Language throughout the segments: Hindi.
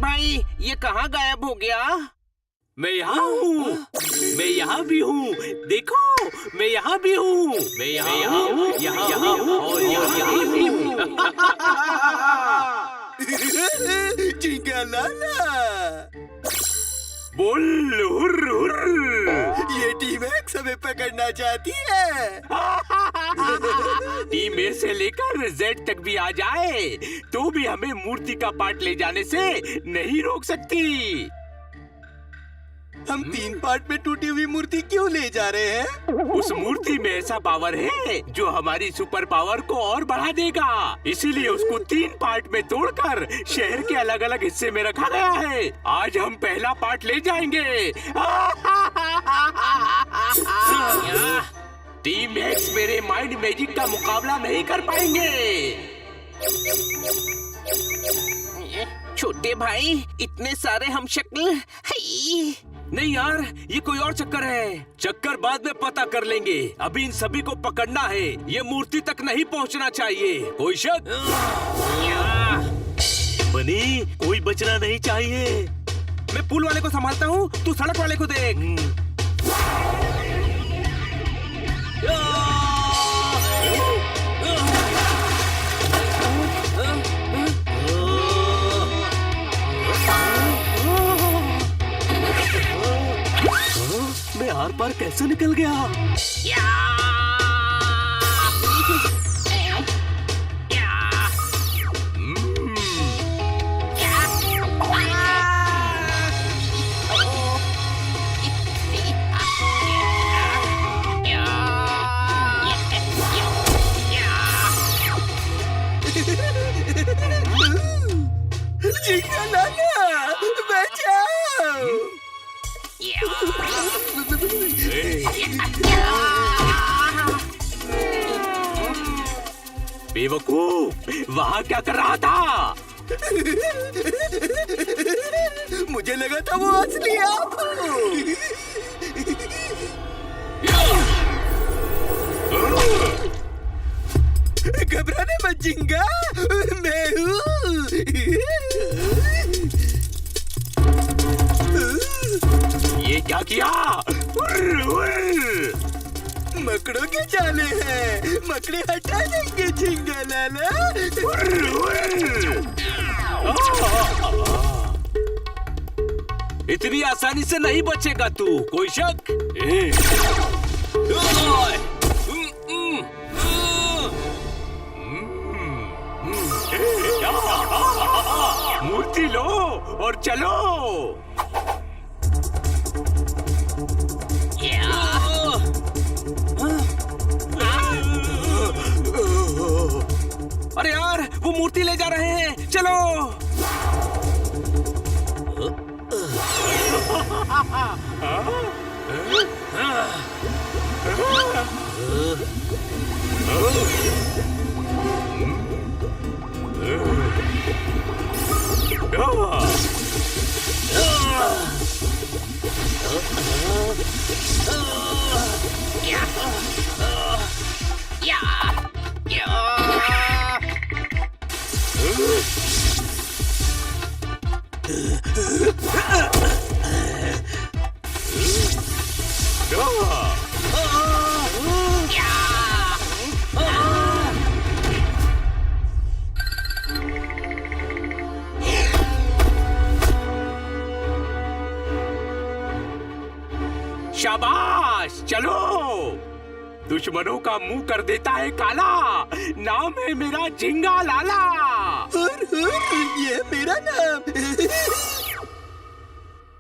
भाई ये कहाँ गायब हो गया? मैं यहाँ हूँ, मैं यहाँ भी हूँ। देखो, मैं यहाँ भी हूँ, मैं यहाँ हूँ, यहाँ हूँ और यहाँ भी हूँ। जिंगालाला। बोल हुर्र हुर्र। ये टीम एक्स हमें पकड़ना चाहती है। टीम ए से लेकर जेड तक भी आ जाए तो भी हमें मूर्ति का पार्ट ले जाने से नहीं रोक सकती। हम 3 पार्ट में टूटी हुई मूर्ति क्यों ले जा रहे हैं? उस मूर्ति में ऐसा पावर है जो हमारी सुपर पावर को और बढ़ा देगा। इसीलिए उसको 3 पार्ट में तोड़कर शहर के अलग अलग हिस्से में रखा गया है। आज हम पहला पार्ट ले जाएंगे। टीम एक्स मेरे माइंड मैजिक का मुकाबला नहीं कर पाएंगे। छोटे भाई इतने सारे हम शक्ल। नहीं यार, ये कोई और चक्कर है। चक्कर बाद में पता कर लेंगे। अभी इन सभी को पकड़ना है। ये मूर्ति तक नहीं पहुंचना चाहिए। कोई शक? बनी, कोई बचना नहीं चाहिए। मैं पुल वाले को संभालता हूँ, तू सड़क वाले को देख। मैं आर पार कैसे निकल गया? जिंगालाला, बचाओ। बेवकूफ, वहाँ क्या कर रहा था? मुझे लगा था वो असली आप हो। घबराने मत जिंगा, मैं हूँ। ये क्या किया? मकड़ों के जाले हैं, मकड़े हटा देंगे जिंगालाला। इतनी आसानी से नहीं बचेगा तू। कोई शक? मूर्ति लो और चलो। अरे यार, वो मूर्ति ले जा रहे हैं। चलो। शाबाश, चलो। दुश्मनों का मुंह कर देता है काला। नाम है मेरा जिंगालाला। ये मेरा नाम।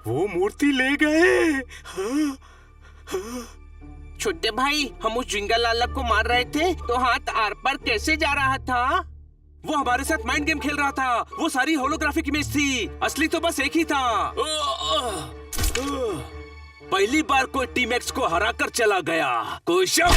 वो मूर्ति ले गए। छोटे भाई, हम उस जिंगालाला को मार रहे थे तो हाथ आर पार कैसे जा रहा था? वो हमारे साथ माइंड गेम खेल रहा था। वो सारी होलोग्राफिक इमेज थी, असली तो बस एक ही था। पहली बार कोई टीम एक्स को हराकर चला गया। कोई शक?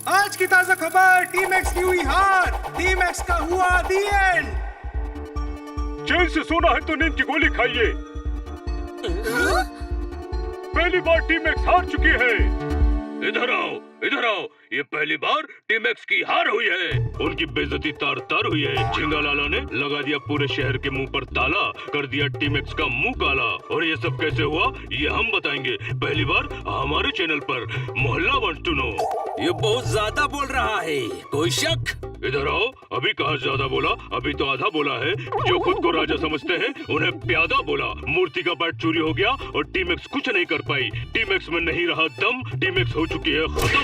आज की ताजा खबर, टीम एक्स की हुई हार, टीम एक्स का हुआ दी एंड। चैन से सोना है तो नींद की गोली खाइए। पहली बार टीम एक्स हार चुकी है। इधर आओ, इधर आओ। ये पहली बार टीम एक्स की हार हुई है। उनकी बेइज्जती तार तार हुई है। झिंगा लाला ने लगा दिया पूरे शहर के मुंह पर ताला, कर दिया टीम एक्स का मुंह काला। और ये सब कैसे हुआ ये हम बताएंगे पहली बार हमारे चैनल पर। मोहल्ला वांट्स टू नो। ये बहुत ज्यादा बोल रहा है, कोई शक? इधर आओ। अभी कहा ज्यादा बोला, अभी तो आधा बोला है। जो खुद को राजा समझते हैं उन्हें प्यादा बोला। मूर्ति का बैट चोरी हो गया और टीम एक्स कुछ नहीं कर पाई। टीम एक्स में नहीं रहा दम, टीम एक्स हो चुकी है खत्म।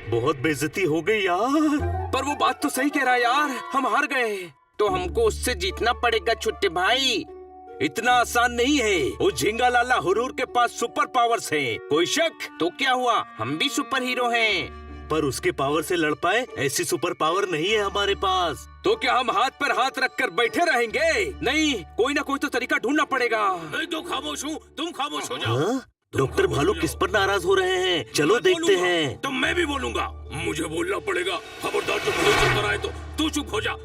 बहुत बेइज्जती हो गई यार। पर वो बात तो सही कह रहा है यार, हम हार गए। तो हमको उससे जीतना पड़ेगा छोटे भाई। इतना आसान नहीं है। वो झिंगा लाला हुरूर के पास सुपर पावर्स हैं। कोई शक? तो क्या हुआ, हम भी सुपर हीरो हैं। पर उसके पावर से लड़ पाए ऐसी सुपर पावर नहीं है हमारे पास। तो क्या हम हाथ पर हाथ रखकर बैठे रहेंगे? नहीं, कोई ना कोई तो तरीका ढूंढना पड़ेगा। मैं तो खामोश हूँ, तुम खामोश हो जाओ। हाँ? डॉक्टर भालू किस पर नाराज हो रहे हैं? चलो देखते हैं। तो मैं भी बोलूंगा, मुझे बोलना पड़ेगा। खबरदार जो मुझे चलता रहे तो तू चुप हो जा।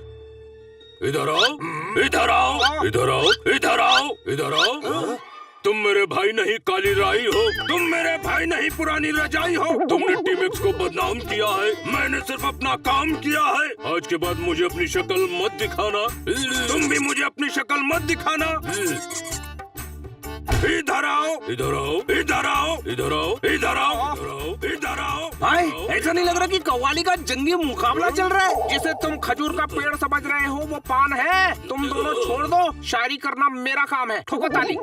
इधर आओ, इधर आओ, इधर आओ, इधर आओ, इधर आओ। तुम मेरे भाई नहीं काली राई हो। तुम मेरे भाई नहीं पुरानी रजाई हो। तुमने टीम एक्स को बदनाम किया है। मैंने सिर्फ अपना काम किया है। आज के बाद मुझे अपनी शक्ल मत दिखाना। तुम भी मुझे अपनी शक्ल मत दिखाना। इधर आओ, इधर आओ, इधर आओ, इधर आओ, इधर आओ, इधर आओ। इधर आओ। भाई, ऐसा नहीं लग रहा कि कव्वाली का जंगी मुकाबला चल रहा है? जिसे तुम खजूर का पेड़ समझ रहे हो वो पान है। तुम दोनों छोड़ दो, शायरी करना मेरा काम है। ठोको ताली।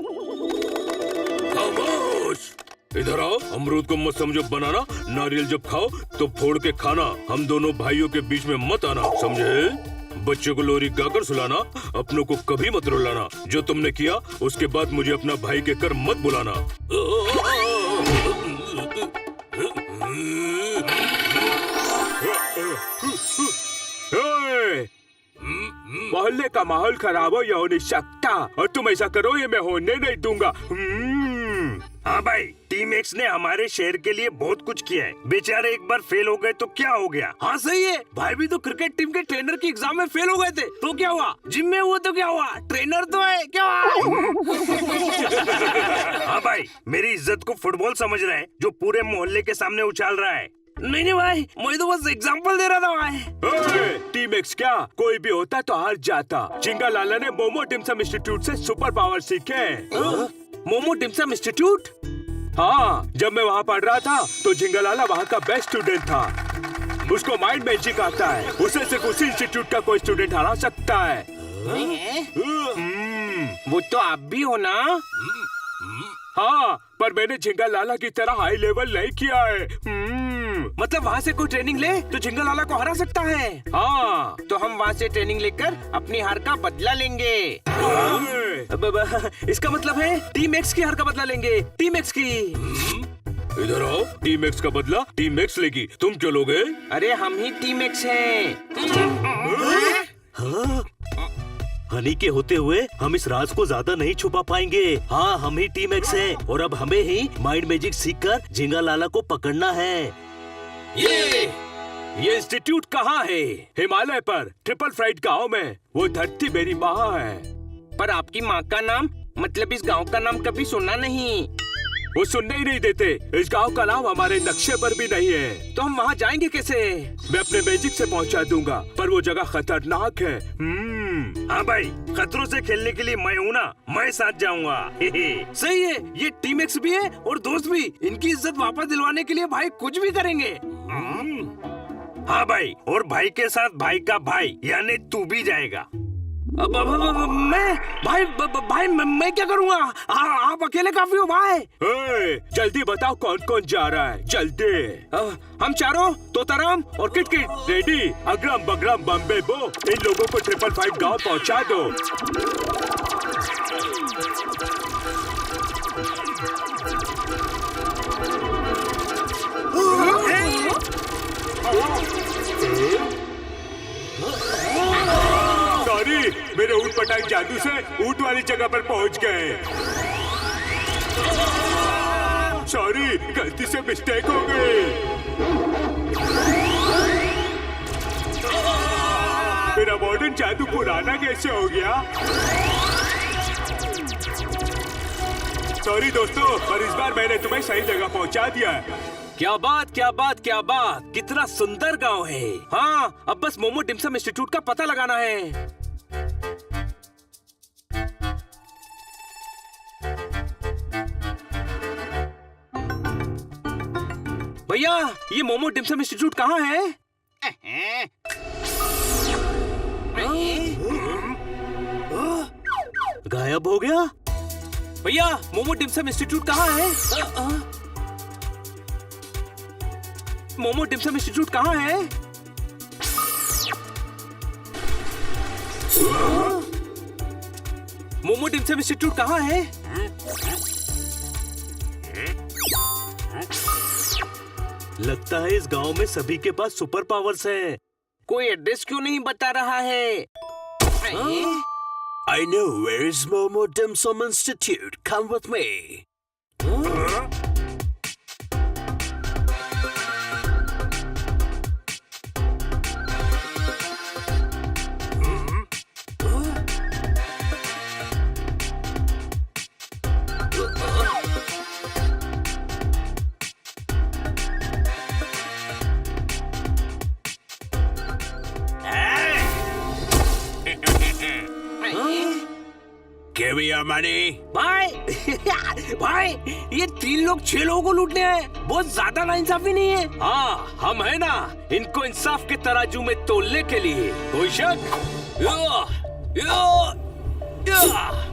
खामोश। इधर आओ। अमरूद को मत समझो बनाना। नारियल जब खाओ तो फोड़ के खाना। हम दोनों भाइयों के बीच में मत आना, समझे? बच्चों को लोरी गाकर सुलाना, अपनों को कभी मत रुलाना। जो तुमने किया उसके बाद मुझे अपना भाई के कर मत बुलाना। मोहल्ले का माहौल खराब हो यह हो नहीं सकता, और तुम ऐसा करो ये मैं होने नहीं दूंगा। हाँ भाई, टीम एक्स ने हमारे शहर के लिए बहुत कुछ किया है। बेचारे एक बार फेल हो गए तो क्या हो गया? हाँ सही है, भाई भी तो क्रिकेट टीम के ट्रेनर की एग्जाम में फेल हो गए थे। तो क्या हुआ? जिम में हुआ तो क्या हुआ? ट्रेनर तो है, क्या हुआ? हाँ भाई, मेरी इज्जत को फुटबॉल समझ रहे हैं जो पूरे मोहल्ले के सामने उछाल रहा है। नहीं भाई, मैं तो बस एग्जांपल दे रहा था भाई। टीम एक्स क्या कोई भी होता तो हार जाता। झिंगा लाला ने मोमो डिम्सम इंस्टीट्यूट से सुपर पावर सीखे। Momo dim sum institute? हाँ, जब मैं वहाँ पढ़ रहा था तो झिंगा लाला वहाँ का बेस्ट स्टूडेंट था। उसको माइंड मैजिक आता है। उसे सिर्फ उसी इंस्टीट्यूट का कोई स्टूडेंट हरा सकता है। वो तो आप भी हो ना? हाँ, पर मैंने झिंगा लाला की तरह हाई लेवल नहीं किया है। मतलब वहाँ से कोई ट्रेनिंग ले तो झिंगा लाला को हरा सकता है। हाँ, तो हम वहाँ से ट्रेनिंग लेकर अपनी हार का बदला लेंगे। इसका मतलब है टीम एक्स की हार का बदला लेंगे। टीम एक्स की। इधर आओ। टीम एक्स का बदला टीम एक्स लेगी। तुम क्यों लोगे? अरे हम ही टीम एक्स हैं। हाँ? हनी के होते हुए हम इस राज को ज्यादा नहीं छुपा पाएंगे। हाँ, हम ही टीम एक्स हैं और अब हमें ही माइंड मैजिक सीखकर झिंगा लाला को पकड़ना है। ये इंस्टीट्यूट कहाँ है? हिमालय पर ट्रिपल फ्लाइट गांव में। वो धरती मेरी माँ है। पर आपकी माँ का नाम, मतलब इस गांव का नाम कभी सुना नहीं। वो सुनने ही नहीं देते। इस गांव का नाम हमारे नक्शे पर भी नहीं है। तो हम वहाँ जाएंगे कैसे? मैं अपने मैजिक से पहुँचा दूंगा, पर वो जगह खतरनाक है। हाँ भाई, खतरों से खेलने के लिए मैं हूँ ना, मैं साथ जाऊंगा। सही है, ये टीम एक्स भी है और दोस्त भी। इनकी इज्जत वापस दिलवाने के लिए भाई कुछ भी करेंगे। हाँ भाई, और भाई के साथ भाई का भाई यानी तू भी जाएगा। मैं क्या करूँगा? आप अकेले काफी हो भाई। जल्दी बताओ कौन कौन जा रहा है, जल्दी। हम चारों, तोताराम और किटकिट रेडी। अग्रम बग्रम बम्बे बो, इन लोगों को ट्रिपल फाइव गांव पहुंचा दो। सॉरी, मेरे ऊँट पटांग जादू से ऊँट वाली जगह पर पहुंच गए। सॉरी, गलती से मिस्टेक हो गई। मेरा मॉडर्न जादू पुराना कैसे हो गया? सॉरी दोस्तों, पर इस बार मैंने तुम्हें सही जगह पहुंचा दिया। क्या बात क्या बात क्या बात, कितना सुंदर गांव है। हाँ, अब बस मोमो डिम्सम इंस्टीट्यूट का पता लगाना है। भैया, ये मोमो डिम्सम इंस्टीट्यूट कहाँ है? गायब हो गया। भैया, मोमो डिम्सम इंस्टीट्यूट कहाँ है? मोमो डिम्सम इंस्टीट्यूट कहाँ है? मोमो डिम्सम इंस्टीट्यूट कहाँ है? लगता है इस गांव में सभी के पास सुपर पावर्स हैं। कोई एड्रेस क्यों नहीं बता रहा है? I know where is Momo Dim Sum Institute. Come with me. Give me your money. भाई भाई, ये 3 लोग 6 लोगों को लूटने आए। बहुत ज्यादा नाइंसाफी नहीं है? हाँ, हम है ना, इनको इंसाफ के तराजू में तोलने के लिए। कोई शक? या, या, या।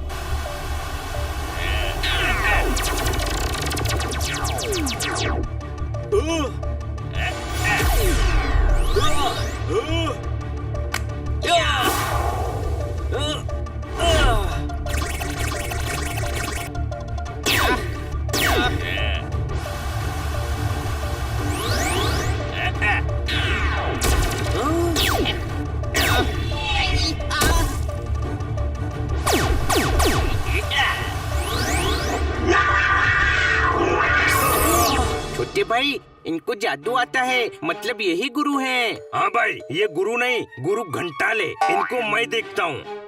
छोटे भाई, इनको जादू आता है, मतलब यही गुरु हैं। हाँ भाई, ये गुरु नहीं, गुरु घंटाले। इनको मैं देखता हूँ।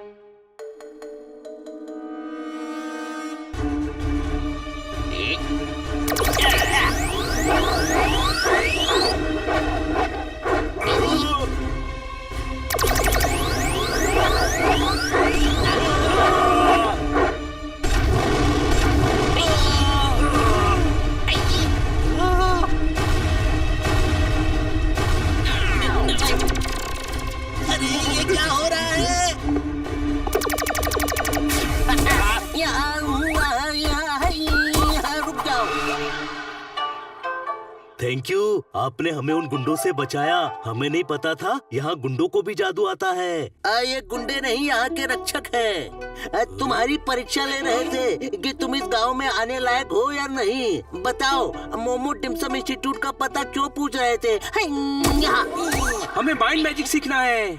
थैंक यू, आपने हमें उन गुंडों से बचाया। हमें नहीं पता था यहाँ गुंडों को भी जादू आता है। ये गुंडे नहीं, यहाँ के रक्षक हैं। तुम्हारी परीक्षा ले रहे थे कि तुम इस गांव में आने लायक हो या नहीं। बताओ, मोमो डिम्सम इंस्टीट्यूट का पता क्यों पूछ रहे थे? हमें माइंड मैजिक सीखना है।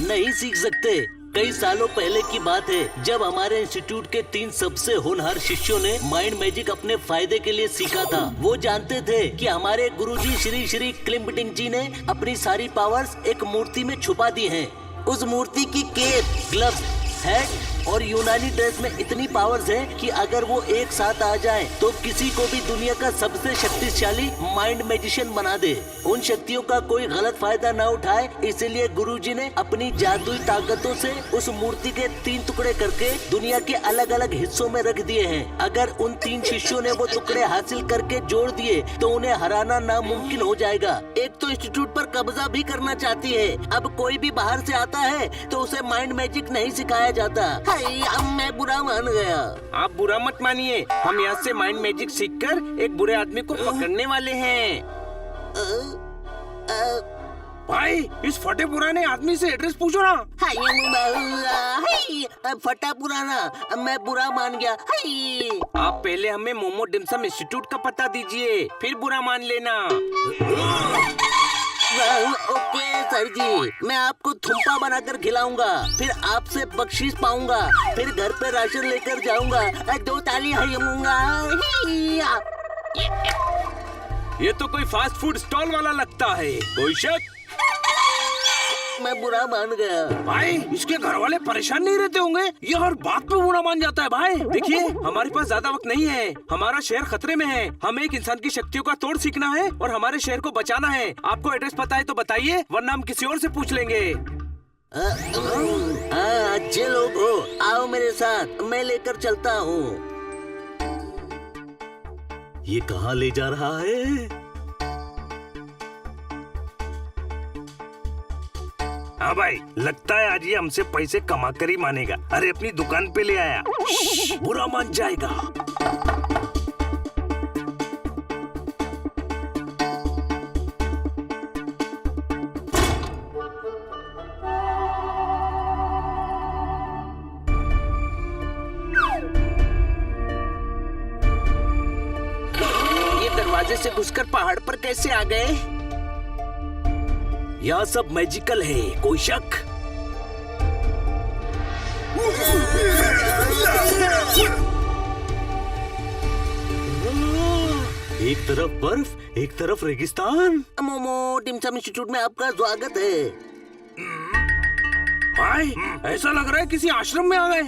नहीं सीख सकते। कई सालों पहले की बात है, जब हमारे इंस्टीट्यूट के 3 सबसे होनहार शिष्यों ने माइंड मैजिक अपने फायदे के लिए सीखा था। वो जानते थे कि हमारे गुरुजी श्री श्री क्लिम्पटिंग जी ने अपनी सारी पावर्स एक मूर्ति में छुपा दी हैं। उस मूर्ति की केप, ग्लव्स, हैट और यूनानी ड्रेस में इतनी पावर्स हैं कि अगर वो एक साथ आ जाए तो किसी को भी दुनिया का सबसे शक्तिशाली माइंड मैजिशियन बना दे। उन शक्तियों का कोई गलत फायदा न उठाए, इसलिए गुरुजी ने अपनी जादुई ताकतों से उस मूर्ति के 3 टुकड़े करके दुनिया के अलग अलग हिस्सों में रख दिए हैं। अगर उन 3 शिष्यों ने वो टुकड़े हासिल करके जोड़ दिए तो उन्हें हराना नामुमकिन हो जाएगा। एक तो इंस्टीट्यूट पर कब्जा भी करना चाहती है। अब कोई भी बाहर से आता है तो उसे माइंड मैजिक नहीं सिखाया जाता। अब मैं बुरा मान गया। आप बुरा मत मानिए, हम यहाँ से माइंड मैजिक सीखकर एक बुरे आदमी को पकड़ने वाले हैं। भाई, इस फटे पुराने आदमी से एड्रेस पूछो ना। फटा पुराना, मैं बुरा मान गया। आप पहले हमें मोमो डिम्सम इंस्टीट्यूट का पता दीजिए, फिर बुरा मान लेना। ओके सर जी, मैं आपको थुम्पा बनाकर खिलाऊंगा, फिर आपसे बख्शीश पाऊंगा, फिर घर पे राशन लेकर जाऊंगा, 2 ताली हयूंगा। ये तो कोई फास्ट फूड स्टॉल वाला लगता है। कोई शक? मैं बुरा मान गया। भाई इसके घर वाले परेशान नहीं रहते होंगे? ये हर बात पे बुरा मान जाता है भाई। देखिए हमारे पास ज्यादा वक्त नहीं है, हमारा शहर खतरे में है। हमें एक इंसान की शक्तियों का तोड़ सीखना है और हमारे शहर को बचाना है। आपको एड्रेस पता है तो बताइए, वरना हम किसी और से पूछ लेंगे। अच्छे लोग हो, आओ मेरे साथ, मैं लेकर चलता हूँ। ये कहाँ ले जा रहा है? हाँ भाई, लगता है आज ये हमसे पैसे कमा कर ही मानेगा। अरे अपनी दुकान पे ले आया। बुरा मान जाएगा। ये दरवाजे से घुसकर पहाड़ पर कैसे आ गए? यह सब मैजिकल है, कोई शक? एक तरफ बर्फ, एक तरफ रेगिस्तान। मोमो टिमसम इंस्टीट्यूट में आपका स्वागत है। भाई ऐसा लग रहा है किसी आश्रम में आ गए।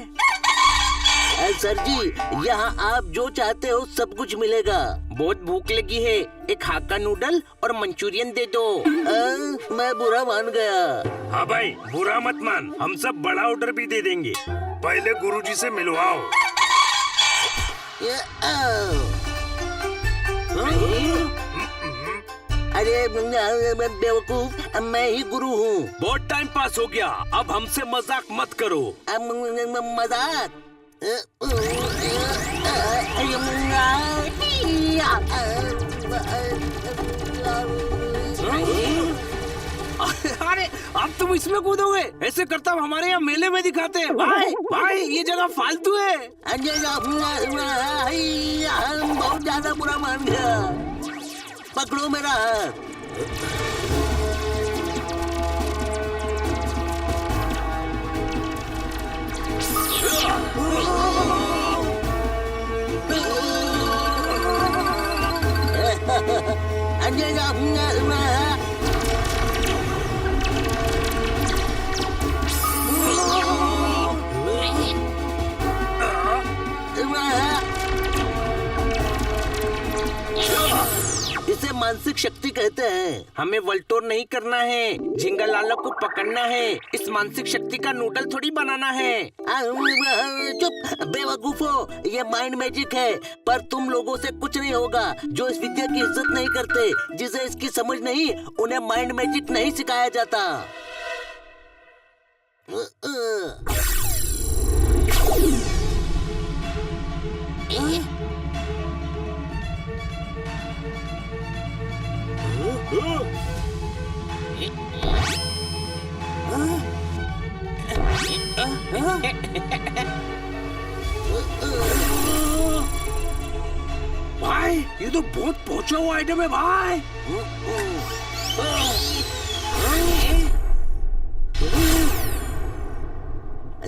सर जी, यहाँ आप जो चाहते हो सब कुछ मिलेगा। बहुत भूख लगी है, एक हाक्का नूडल और मंचूरियन दे दो। मैं बुरा मान गया। हाँ भाई, बुरा मत मान, हम सब बड़ा ऑर्डर भी दे देंगे। पहले गुरुजी से मिलवाओ। अरे बेवकूफ, मैं ही गुरु हूँ। बहुत टाइम पास हो गया, अब हमसे मजाक मत करो। मजाक? अरे अब तुम इसमें कूदोगे? ऐसे करता हमारे यहाँ मेले में दिखाते हैं। भाई भाई ये जगह फालतू है। बहुत ज्यादा बुरा मान गया। पकड़ो मेरा हाथ। इसे मानसिक शक्ति कहते हैं। हमें वल्टोर नहीं करना है, झिंगालाला को पकड़ना है। इस मानसिक शक्ति का नूडल थोड़ी बनाना है। चुप बेवकूफो, ये माइंड मैजिक है। पर तुम लोगों से कुछ नहीं होगा। जो इस विद्या की इज्जत नहीं करते, जिसे इसकी समझ नहीं, उन्हें माइंड मैजिक नहीं सिखाया जाता। भाई ये तो बहुत पहुंचा हुआ आइटम है भाई।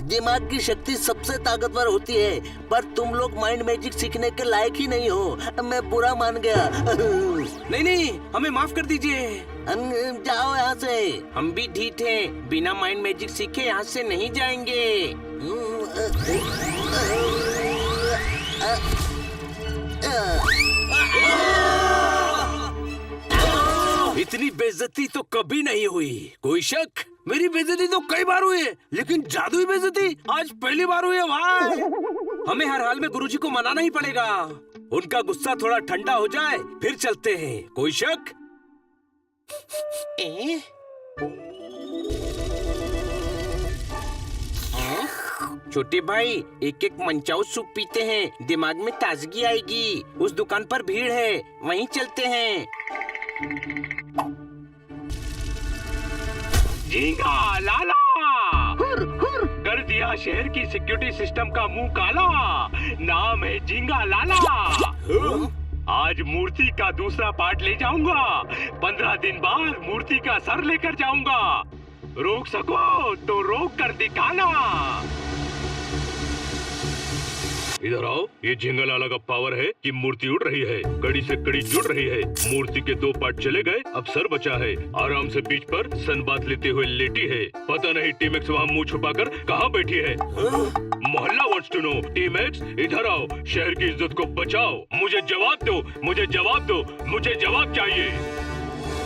दिमाग की शक्ति सबसे ताकतवर होती है, पर तुम लोग माइंड मैजिक सीखने के लायक ही नहीं हो। मैं बुरा मान गया। नहीं नहीं, हमें माफ कर दीजिए। जाओ यहाँ से। हम भी ढीठ हैं, बिना माइंड मैजिक सीखे यहाँ से नहीं जाएंगे। इतनी बेइज्जती तो कभी नहीं हुई। कोई शक? मेरी बेइज्जती तो कई बार हुई है, लेकिन जादुई बेइज्जती आज पहली बार हुई है भाई। हमें हर हाल में गुरुजी को मनाना ही पड़ेगा। उनका गुस्सा थोड़ा ठंडा हो जाए फिर चलते हैं। कोई शक? छोटे भाई, एक एक मंचाऊ सूप पीते हैं, दिमाग में ताजगी आएगी। उस दुकान पर भीड़ है, वहीं चलते हैं। झींगा लाला कर दिया शहर की सिक्योरिटी सिस्टम का मुंह काला। नाम है झींगा लाला। आज मूर्ति का दूसरा पार्ट ले जाऊंगा। 15 दिन बाद मूर्ति का सर लेकर जाऊंगा। रोक सको तो रोक कर दिखाना। इधर आओ। ये झिंगालाला का पावर है कि मूर्ति उड़ रही है, कड़ी से कड़ी जुड़ रही है। मूर्ति के 2 पार्ट चले गए, अब सर बचा है। आराम से बीच पर सनबाथ लेते हुए लेटी है। पता नहीं टीमैक्स वहाँ मुंह छुपाकर कहाँ बैठी है। मोहल्ला वांट्स टू नो। टीमैक्स इधर आओ, शहर की इज्जत को बचाओ। मुझे जवाब दो, मुझे जवाब दो, मुझे जवाब चाहिए।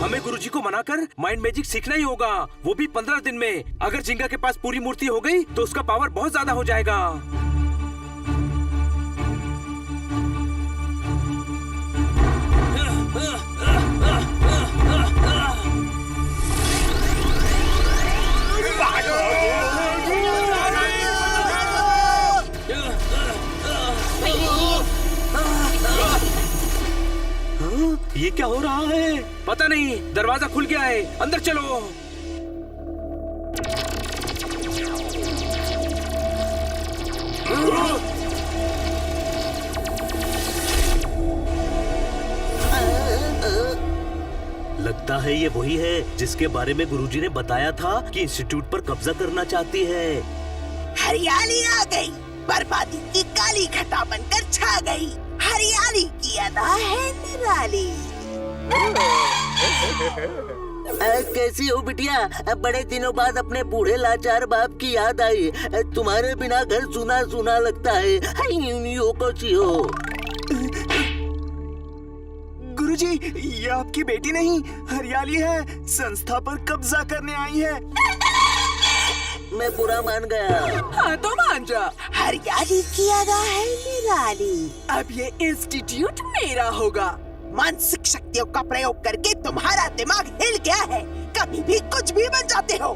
हमें गुरुजी को मनाकर माइंड मैजिक सीखना ही होगा, वो भी 15 दिन में। अगर जिंगा के पास पूरी मूर्ति हो गई तो उसका पावर बहुत ज्यादा हो जाएगा। ये क्या हो रहा है? पता नहीं, दरवाजा खुल गया है, अंदर चलो। लगता है ये वही है जिसके बारे में गुरुजी ने बताया था कि इंस्टीट्यूट पर कब्जा करना चाहती है। हरियाली आ गई, बर्बादी की काली घटा बनकर छा गई। हरियाली की अदा है निराली। कैसी हो बिटिया? बड़े दिनों बाद अपने बूढ़े लाचार बाप की याद आई। तुम्हारे बिना घर सुना सुना लगता है। हो कौची हो? गुरुजी, ये आपकी बेटी नहीं, हरियाली है। संस्था पर कब्जा करने आई है। मैं बुरा मान गया। हाँ तो मान जा। हरियाली की अदा है निराली। अब ये इंस्टीट्यूट मेरा होगा। मानसिक शक्तियों का प्रयोग करके तुम्हारा दिमाग हिल गया है। कभी भी कुछ भी बन जाते हो।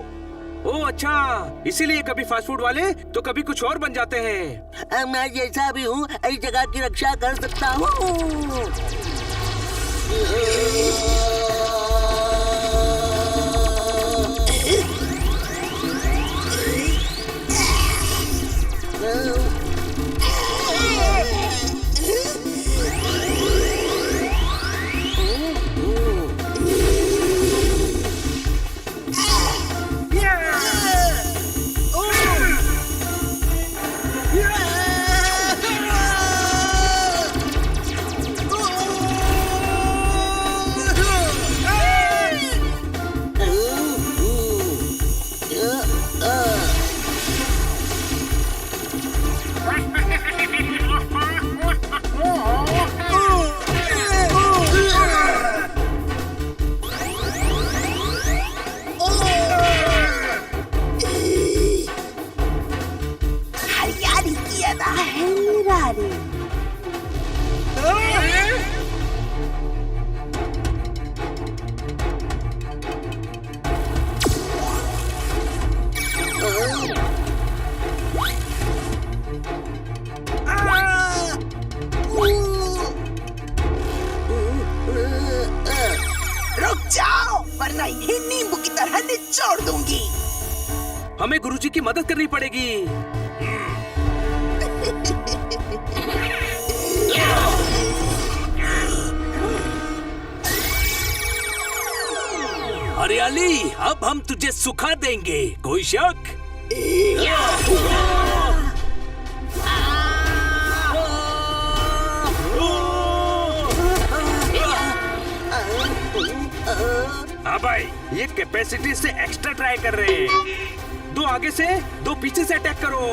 ओह अच्छा, इसीलिए कभी फास्ट फूड वाले तो कभी कुछ और बन जाते हैं। मैं जैसा भी हूँ इस जगह की रक्षा कर सकता हूँ। रुक जाओ, वरना इन्हें नींबू की तरह निचोड़ दूंगी। हमें गुरुजी की मदद करनी पड़ेगी। हरियाली, अब हम तुझे सुखा देंगे, कोई शक? हाँ भाई, ये कैपेसिटी से एक्स्ट्रा ट्राई कर रहे हैं। 2 आगे से 2 पीछे से अटैक करो।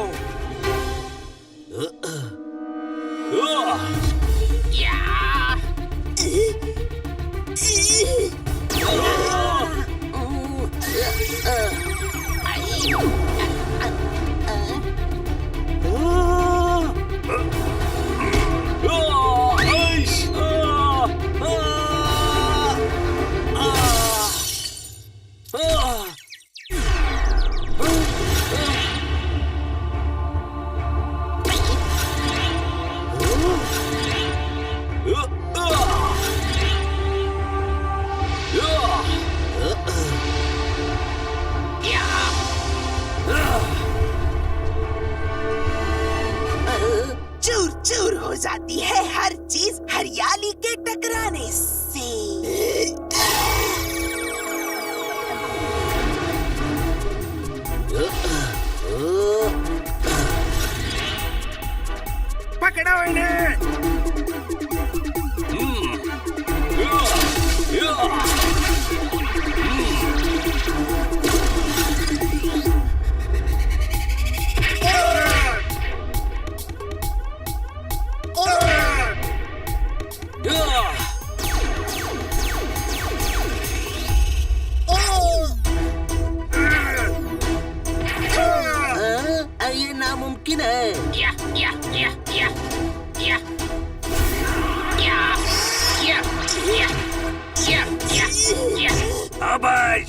चूर चूर हो जाती है हर चीज हरियाली के टकराने से।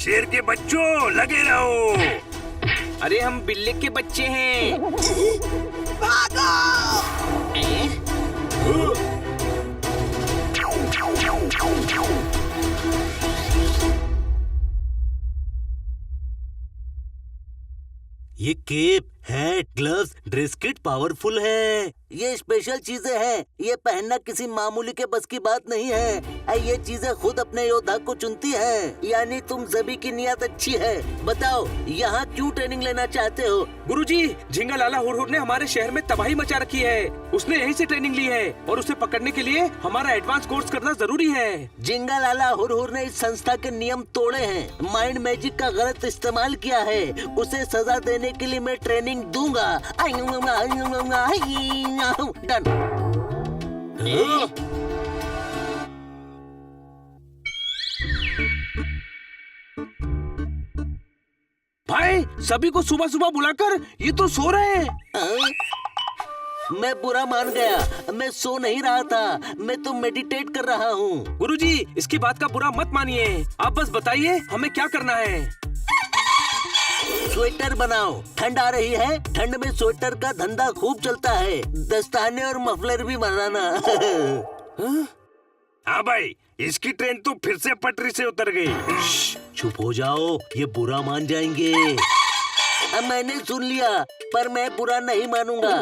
शेर के बच्चों लगे रहो। अरे हम बिल्ली के बच्चे हैं। भागो! ये cape, hat, gloves, dress kit powerful है। ये स्पेशल चीजें हैं। ये पहनना किसी मामूली के बस की बात नहीं है। ये चीजें खुद अपने योद्धा को चुनती हैं। यानी तुम सभी की नियत अच्छी है। बताओ यहाँ क्यों ट्रेनिंग लेना चाहते हो? गुरुजी, झिंगा लाला हुरहुर ने हमारे शहर में तबाही मचा रखी है। उसने यहीं से ट्रेनिंग ली है और उसे पकड़ने के लिए हमारा एडवांस कोर्स करना जरूरी है। जिंगा लाला हुरहुर ने इस संस्था के नियम तोड़े हैं, माइंड मैजिक का गलत इस्तेमाल किया है। उसे सजा देने के लिए मैं ट्रेनिंग दूंगा। डन। भाई, सभी को सुबह सुबह बुलाकर ये तो सो रहे हैं। मैं बुरा मान गया। मैं सो नहीं रहा था, मैं तो मेडिटेट कर रहा हूँ। गुरुजी, इसकी बात का बुरा मत मानिए। आप बस बताइए हमें क्या करना है। स्वेटर बनाओ। ठंड आ रही है, ठंड में स्वेटर का धंधा खूब चलता है। दस्ताने और मफलर भी बनाना। हाँ भाई, इसकी ट्रेन तो फिर से पटरी से उतर गई। चुप हो जाओ, ये बुरा मान जाएंगे। मैंने सुन लिया, पर मैं बुरा नहीं मानूंगा।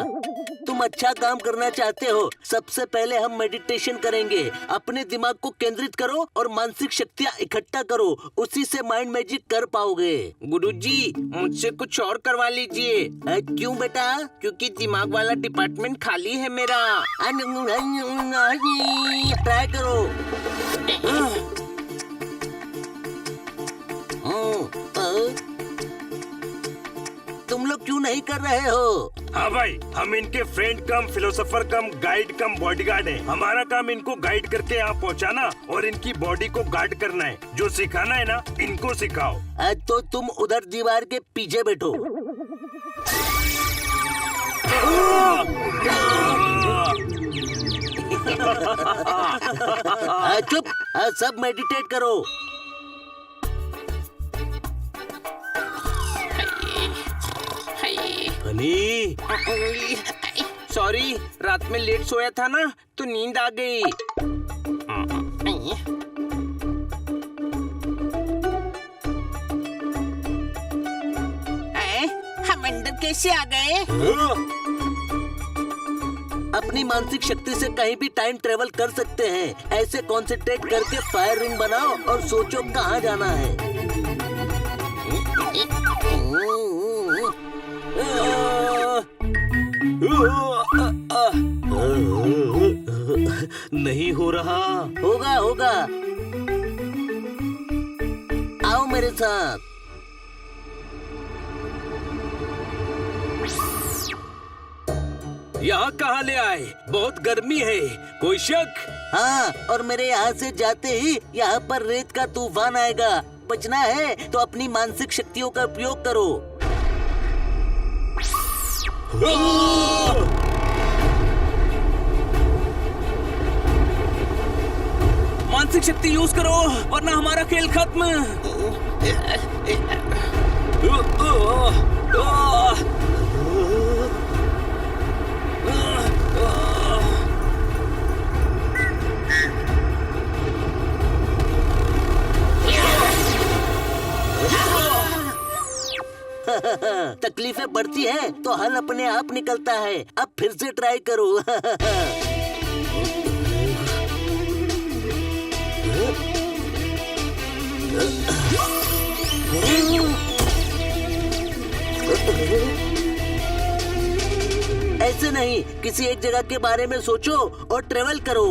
तुम अच्छा काम करना चाहते हो, सबसे पहले हम मेडिटेशन करेंगे। अपने दिमाग को केंद्रित करो और मानसिक शक्तियाँ इकट्ठा करो, उसी से माइंड मैजिक कर पाओगे। गुरुजी, मुझसे कुछ और करवा लीजिए। क्यों बेटा? क्योंकि दिमाग वाला डिपार्टमेंट खाली है मेरा। ट्राई करो। तुम लोग क्यों नहीं कर रहे हो? हाँ भाई, हम इनके फ्रेंड कम फिलोसोफर कम गाइड कम बॉडीगार्ड हैं। हमारा काम इनको गाइड करके यहाँ पहुँचाना और इनकी बॉडी को गार्ड करना है। जो सिखाना है ना, इनको सिखाओ। तो तुम उधर दीवार के पीछे बैठो। चुप, सब मेडिटेट करो। हनी, सॉरी, रात में लेट सोया था ना, तो नींद आ गई। हम अंदर कैसे आ गए? अपनी मानसिक शक्ति से कहीं भी टाइम ट्रेवल कर सकते हैं। ऐसे कंसंट्रेट करके फायर रिंग बनाओ और सोचो कहाँ जाना है। नहीं हो रहा। होगा होगा, आओ मेरे साथ। यहाँ कहाँ ले आए? बहुत गर्मी है, कोई शक? हाँ, और मेरे यहाँ से जाते ही यहाँ पर रेत का तूफान आएगा। बचना है तो अपनी मानसिक शक्तियों का उपयोग करो। मानसिक शक्ति यूज करो, वरना हमारा खेल खत्म। तकलीफें बढ़ती हैं तो हल अपने आप निकलता है। अब फिर से ट्राई करो। ऐसे नहीं, किसी एक जगह के बारे में सोचो और ट्रेवल करो।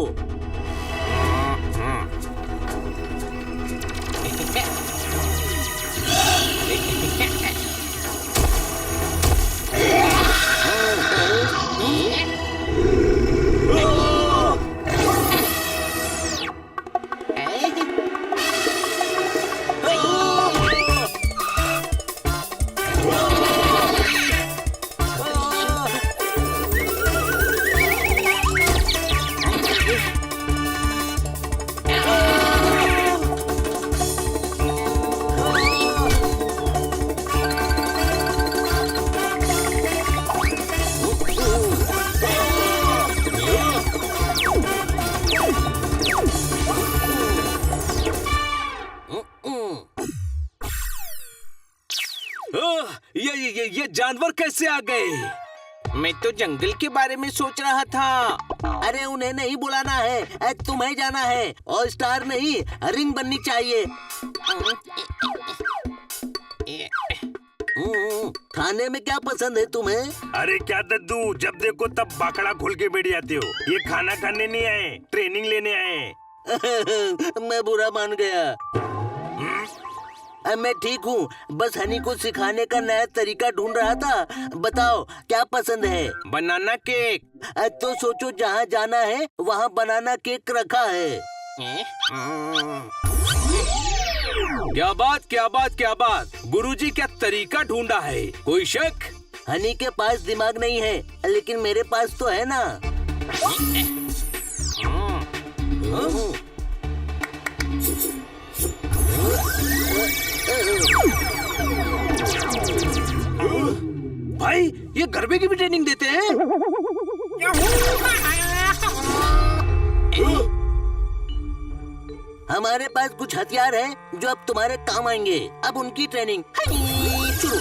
ये जानवर कैसे आ गए? मैं तो जंगल के बारे में सोच रहा था। अरे उन्हें नहीं बुलाना है, तुम्हें जाना है। और स्टार नहीं, रिंग बननी चाहिए। खाने में क्या पसंद है तुम्हें? अरे क्या दद्दू, जब देखो तब बाकड़ा खोल के बैठ जाते हो। ये खाना खाने नहीं आए, ट्रेनिंग लेने आए। मैं बुरा मान गया। मैं ठीक हूँ, बस हनी को सिखाने का नया तरीका ढूंढ रहा था। बताओ क्या पसंद है? बनाना केक। तो सोचो जहाँ जाना है वहाँ बनाना केक रखा है। क्या बात। गुरुजी क्या तरीका ढूंढा है? कोई शक? हनी के पास दिमाग नहीं है, लेकिन मेरे पास तो है ना। भाई ये गरबे की भी ट्रेनिंग देते हैं? हमारे पास कुछ हथियार हैं जो अब तुम्हारे काम आएंगे। अब उनकी ट्रेनिंग शुरू।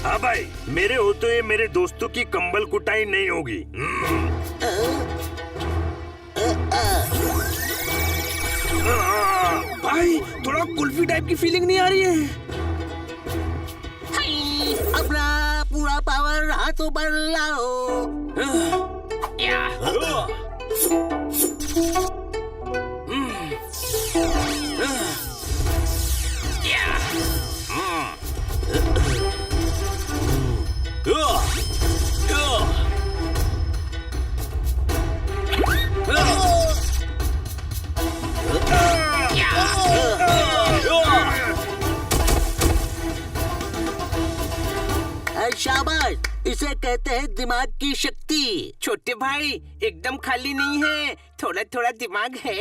हाँ भाई, मेरे हो तो ये मेरे दोस्तों की कंबल कुटाई नहीं होगी। भाई थोड़ा कुल्फी टाइप की फीलिंग नहीं आ रही है? अपना पूरा पावर हाथों पर लाओ। शाबाश, इसे कहते हैं दिमाग की शक्ति। छोटे भाई एकदम खाली नहीं है, थोड़ा थोड़ा दिमाग है।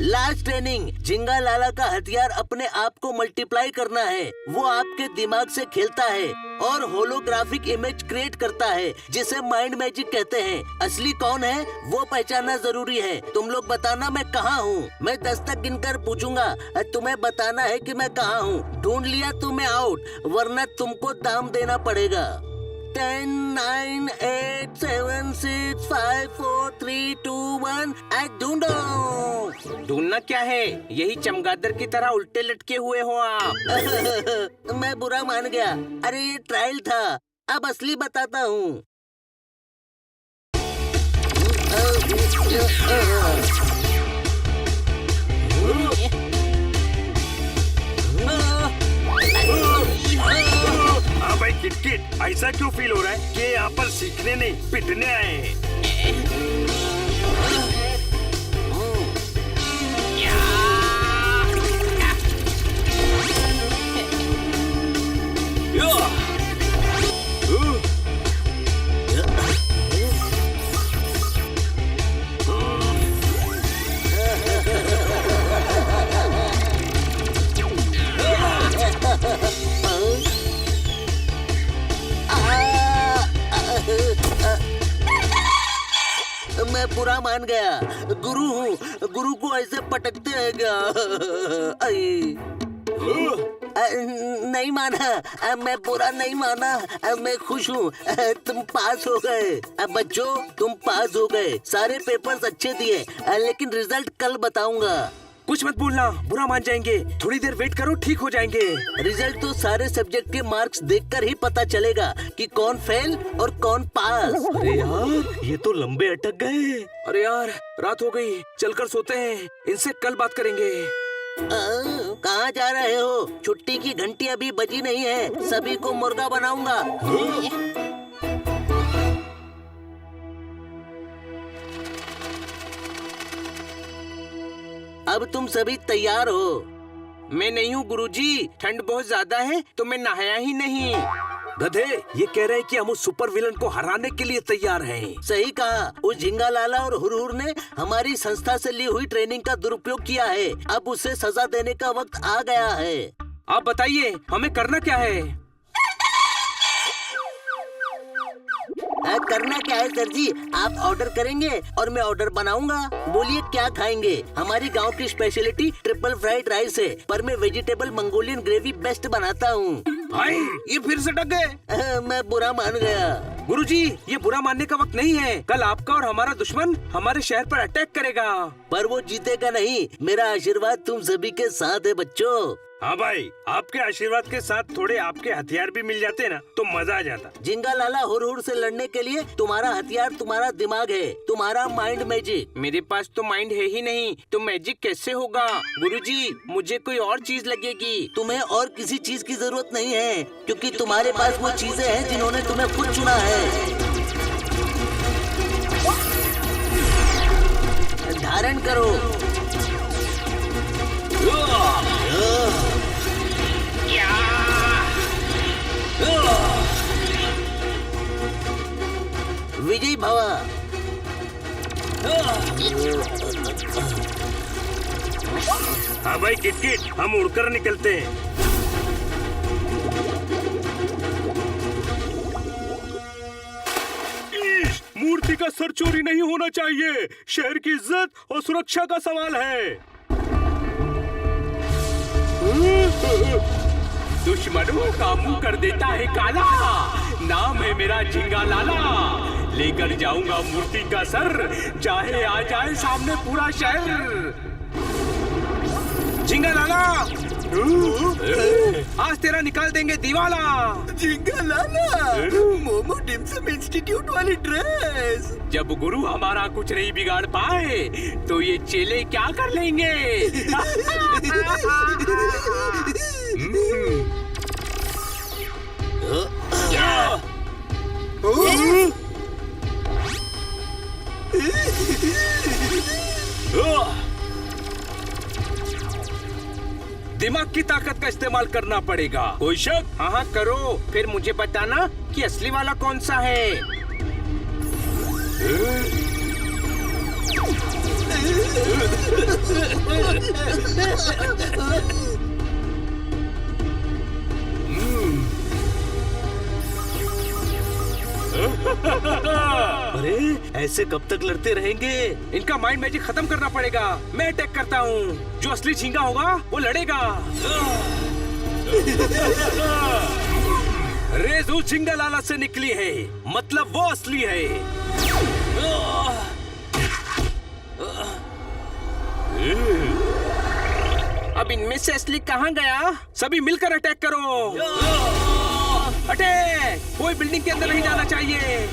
लास्ट ट्रेनिंग, झिंगा लाला का हथियार अपने आप को मल्टीप्लाई करना है। वो आपके दिमाग से खेलता है और होलोग्राफिक इमेज क्रिएट करता है, जिसे माइंड मैजिक कहते हैं। असली कौन है वो पहचानना जरूरी है। तुम लोग बताना मैं कहाँ हूँ। मैं 10 तक गिनकर पूछूंगा, तुम्हें बताना है कि मैं कहाँ हूँ। ढूंढ लिया तो मैं आउट, वरना तुमको दाम देना पड़ेगा। 10, 9, 8, 7, 6, 5, 4, 3, 2, 1, ढूंढो। ढूंढना क्या है? यही चमगादड़ की तरह उल्टे लटके हुए हो आप। मैं बुरा मान गया। अरे ये ट्रायल था, अब असली बताता हूँ। हाँ भाई किटकिट, ऐसा क्यों फील हो रहा है कि यहाँ पर सीखने नहीं पिटने आए हैं? मैं बुरा मान गया। गुरु हूँ, गुरु को ऐसे पटकते हैं क्या? नहीं माना, मैं बुरा नहीं माना, मैं खुश हूँ। तुम पास हो गए। बच्चों तुम पास हो गए। सारे पेपर्स अच्छे दिए, लेकिन रिजल्ट कल बताऊंगा। कुछ मत बोलना, बुरा मान जाएंगे। थोड़ी देर वेट करो, ठीक हो जाएंगे। रिजल्ट तो सारे सब्जेक्ट के मार्क्स देखकर ही पता चलेगा कि कौन फेल और कौन पास। अरे यार, ये तो लंबे अटक गए। अरे यार, रात हो गई, चलकर सोते हैं। इनसे कल बात करेंगे। कहाँ जा रहे हो? छुट्टी की घंटी अभी बजी नहीं है, सभी को मुर्गा बनाऊंगा। अब तुम सभी तैयार हो? मैं नहीं हूँ गुरुजी, ठंड बहुत ज्यादा है तो मैं नहाया ही नहीं। गधे, ये कह रहे हैं कि हम उस सुपर विलन को हराने के लिए तैयार हैं। सही कहा। उस झिंगा लाला और हुरहुर ने हमारी संस्था से ली हुई ट्रेनिंग का दुरुपयोग किया है। अब उसे सजा देने का वक्त आ गया है। आप बताइए, हमें करना क्या है? करना क्या है सर जी? आप ऑर्डर करेंगे और मैं ऑर्डर बनाऊंगा। बोलिए क्या खाएंगे? हमारी गांव की स्पेशलिटी ट्रिपल फ्राइड राइस है, पर मैं वेजिटेबल मंगोलियन ग्रेवी बेस्ट बनाता हूँ। भाई, ये फिर से डग गए। मैं बुरा मान गया। गुरुजी, ये बुरा मानने का वक्त नहीं है। कल आपका और हमारा दुश्मन हमारे शहर पर अटैक करेगा। पर वो जीतेगा नहीं। मेरा आशीर्वाद तुम सभी के साथ है बच्चों। हाँ भाई, आपके आशीर्वाद के साथ थोड़े आपके हथियार भी मिल जाते ना तो मजा आ जाता। झिंगा लाला हुरहुर से लड़ने के लिए तुम्हारा हथियार तुम्हारा दिमाग है, तुम्हारा माइंड मैजिक। मेरे पास तो माइंड है ही नहीं, तो मैजिक कैसे होगा? गुरुजी, मुझे कोई और चीज लगेगी। तुम्हें और किसी चीज की जरूरत नहीं है, क्योंकि तुम्हारे पास वो चीजें हैं जिन्होंने तुम्हें खुद चुना है। धारण करो। विजय भव। हाँ भाई किटकिट, हम उड़कर निकलते हैं। मूर्ति का सर चोरी नहीं होना चाहिए। शहर की इज्जत और सुरक्षा का सवाल है। दुश्मनों का मुंह कर देता है काला। नाम है मेरा झिंगा लाला। लेकर जाऊंगा मूर्ति का सर, चाहे आ जाए सामने पूरा शहर। झिंगा लाला, आज तेरा निकाल देंगे दीवाला। झिंगा लाला, मोमो डिम्सम इंस्टीट्यूट वाली ड्रेस। जब गुरु हमारा कुछ नहीं बिगाड़ पाए तो ये चेले क्या कर लेंगे? दिमाग की ताकत का इस्तेमाल करना पड़ेगा। कोई शक? हाँ करो, फिर मुझे बताना कि असली वाला कौन सा है। अरे ऐसे कब तक लड़ते रहेंगे? इनका माइंड मैजिक खत्म करना पड़ेगा। मैं अटैक करता हूँ। जो असली झींगा होगा वो लड़ेगा। रेजू झिंगा लाला से निकली है, मतलब वो असली है। अब इनमें से असली कहाँ गया? सभी मिलकर अटैक करो। अटैक! कोई बिल्डिंग के अंदर नहीं जाना चाहिए।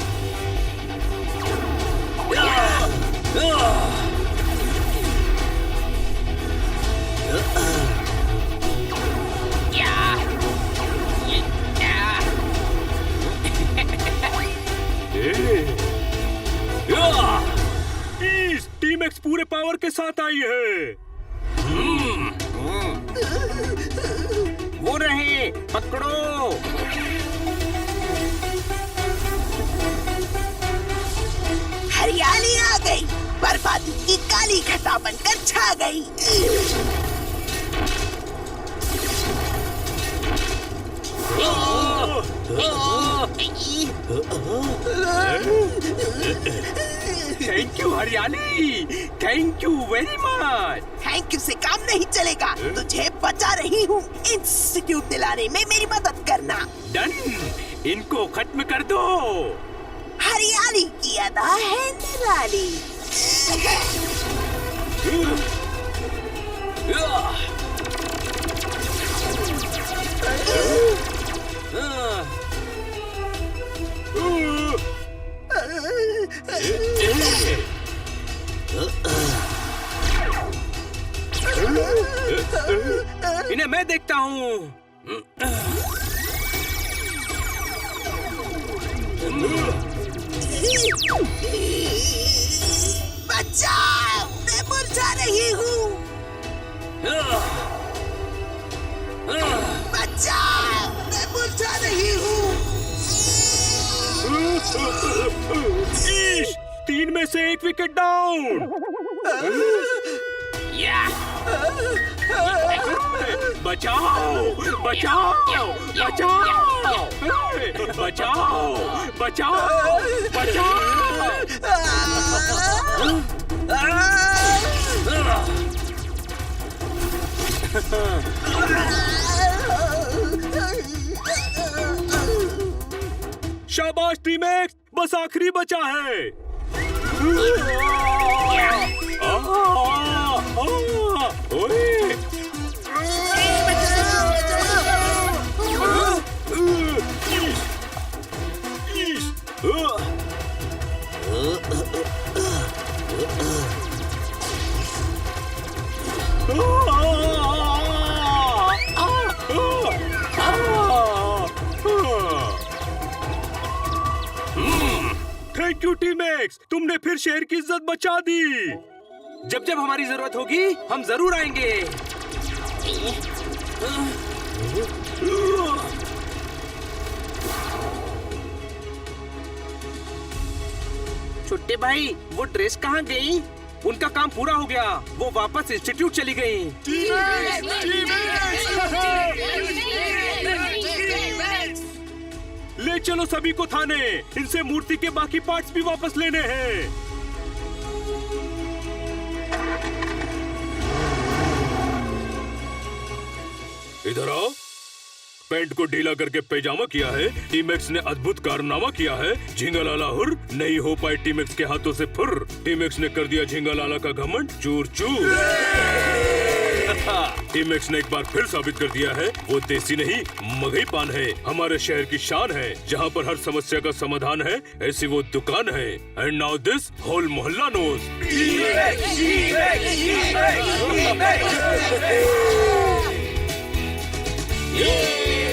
टीम एक्स पूरे पावर के साथ आई है। वो रहे, पकड़ो। हरियाली आ गई, बर्बादी की काली घटा बनकर छा गई। थैंक यू हरियाली, thank you very much. Thank you से काम नहीं चलेगा, तुझे बचा रही हूँ। इंस्टीट्यूट दिलाने में मेरी मदद करना। डन, इनको खत्म कर दो। हरियाली की अदा है निराली। इन्हें मैं देखता हूँ। बचाओ, मैं मुरझा रही हूँ। बचाओ, मैं मुरझा रही हूँ। 3 में से 1 विकेट डाउन। बचाओ बचाओ बचाओ बचाओ बचाओ शाबाश टीम एक्स, बस आखिरी बचा है। थैंक यू टीम एक्स, तुमने फिर शहर की इज्जत बचा दी। जब जब हमारी जरूरत होगी हम जरूर आएंगे। छोटे भाई, वो ड्रेस कहाँ गई? उनका काम पूरा हो गया, वो वापस इंस्टीट्यूट चली गई। ले चलो सभी को थाने, इनसे मूर्ति के बाकी पार्ट्स भी वापस लेने हैं। इधर आओ। पैंट को ढीला करके पैजामा किया है, टीमेक्स ने अद्भुत कारनामा किया है। झिंगालाला हुर नहीं हो पाए टीमेक्स के हाथों से फुर। टीमेक्स ने कर दिया झिंगालाला का घमंड चूर चूर। टीमेक्स ने एक बार फिर साबित कर दिया है वो देसी नहीं मगही पान है, हमारे शहर की शान है। जहाँ पर हर समस्या का समाधान है, ऐसी वो दुकान है। एंड नाउ दिस होल मोहल्ला नोज। Yeah!